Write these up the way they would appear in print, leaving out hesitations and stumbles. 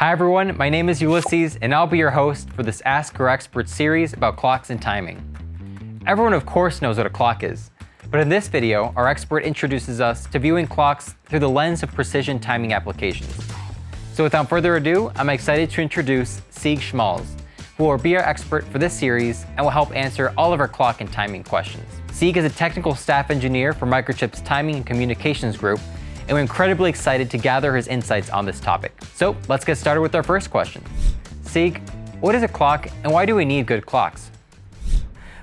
Hi everyone, my name is Ulysses and I'll be your host for this Ask Our Expert series about clocks and timing. Everyone of course knows what a clock is, but in this video, our expert introduces us to viewing clocks through the lens of precision timing applications. So without further ado, I'm excited to introduce Sieg Schmalz, who will be our expert for this series and will help answer all of our clock and timing questions. Sieg is a technical staff engineer for Microchip's Timing and Communications Group, and we're incredibly excited to gather his insights on this topic. So let's get started with our first question. Sieg, what is a clock and why do we need good clocks?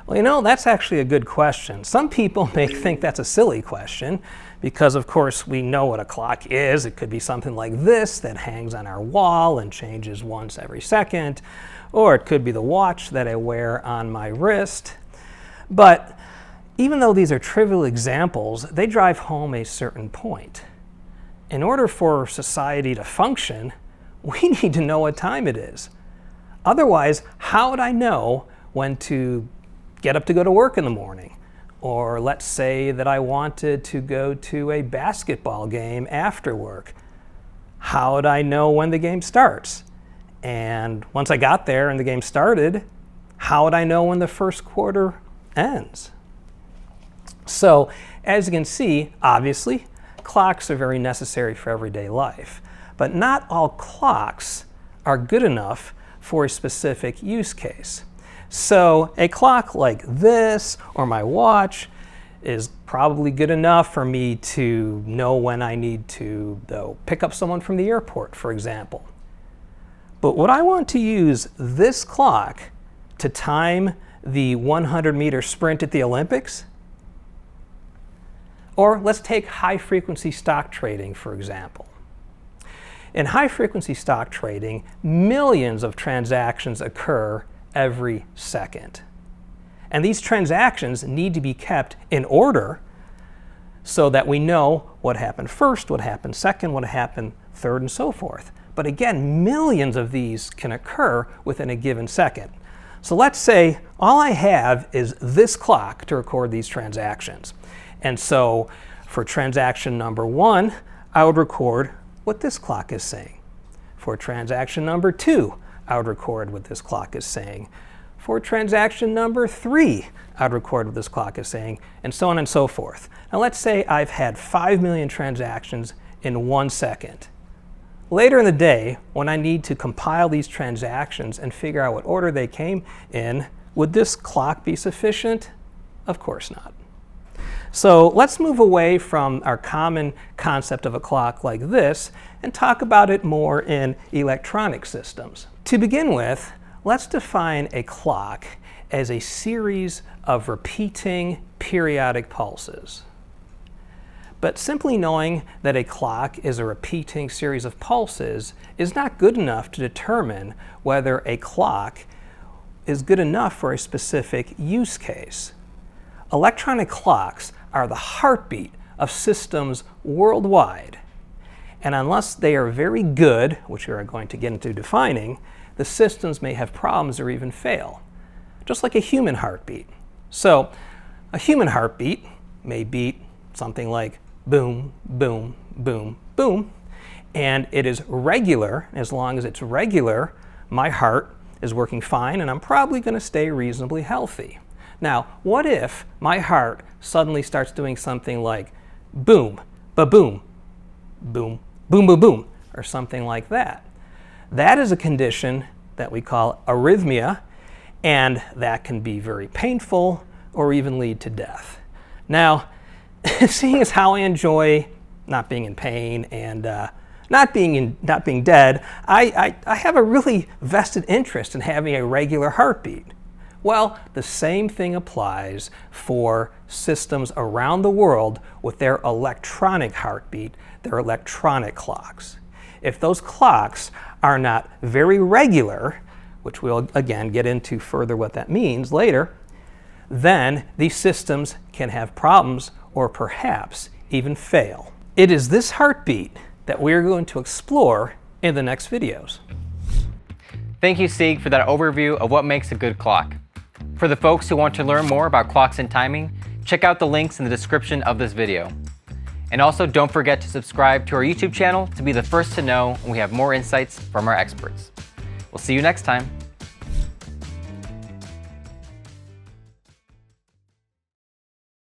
Well, that's actually a good question. Some people may think that's a silly question because, of course, we know what a clock is. It could be something like this that hangs on our wall and changes once every second, or it could be the watch that I wear on my wrist. But even though these are trivial examples, they drive home a certain point. In order for society to function, we need to know what time it is. Otherwise, how would I know when to get up to go to work in the morning? Or let's say that I wanted to go to a basketball game after work. How would I know when the game starts? And once I got there and the game started, how would I know when the first quarter ends? So, as you can see, obviously, clocks are very necessary for everyday life. But not all clocks are good enough for a specific use case. So, a clock like this or my watch is probably good enough for me to know when I need to, though, pick up someone from the airport, for example. But would I want to use this clock to time the 100-meter sprint at the Olympics? Or let's take high-frequency stock trading, for example. In high-frequency stock trading, millions of transactions occur every second. And these transactions need to be kept in order so that we know what happened first, what happened second, what happened third, and so forth. But again, millions of these can occur within a given second. So let's say all I have is this clock to record these transactions. And so for transaction number 1, I would record what this clock is saying. For transaction number 2, I would record what this clock is saying. For transaction number 3, I would record what this clock is saying, and so on and so forth. Now let's say I've had 5 million transactions in 1 second. Later in the day, when I need to compile these transactions and figure out what order they came in, would this clock be sufficient? Of course not. So let's move away from our common concept of a clock like this and talk about it more in electronic systems. To begin with, let's define a clock as a series of repeating periodic pulses. But simply knowing that a clock is a repeating series of pulses is not good enough to determine whether a clock is good enough for a specific use case. Electronic clocks are the heartbeat of systems worldwide. And unless they are very good, which we are going to get into defining, the systems may have problems or even fail, just like a human heartbeat. So a human heartbeat may beat something like boom, boom, boom, boom, and it is regular. As long as it's regular, my heart is working fine and I'm probably going to stay reasonably healthy. Now, what if my heart suddenly starts doing something like boom, ba-boom, boom, boom, boom, boom, or something like that? That is a condition that we call arrhythmia, and that can be very painful or even lead to death. Now, seeing as how I enjoy not being in pain and not being dead, I have a really vested interest in having a regular heartbeat. Well, the same thing applies for systems around the world with their electronic heartbeat, their electronic clocks. If those clocks are not very regular, which we'll again get into further what that means later, then these systems can have problems or perhaps even fail. It is this heartbeat that we're going to explore in the next videos. Thank you, Sieg, for that overview of what makes a good clock. For the folks who want to learn more about clocks and timing, check out the links in the description of this video. And also don't forget to subscribe to our YouTube channel to be the first to know when we have more insights from our experts. We'll see you next time.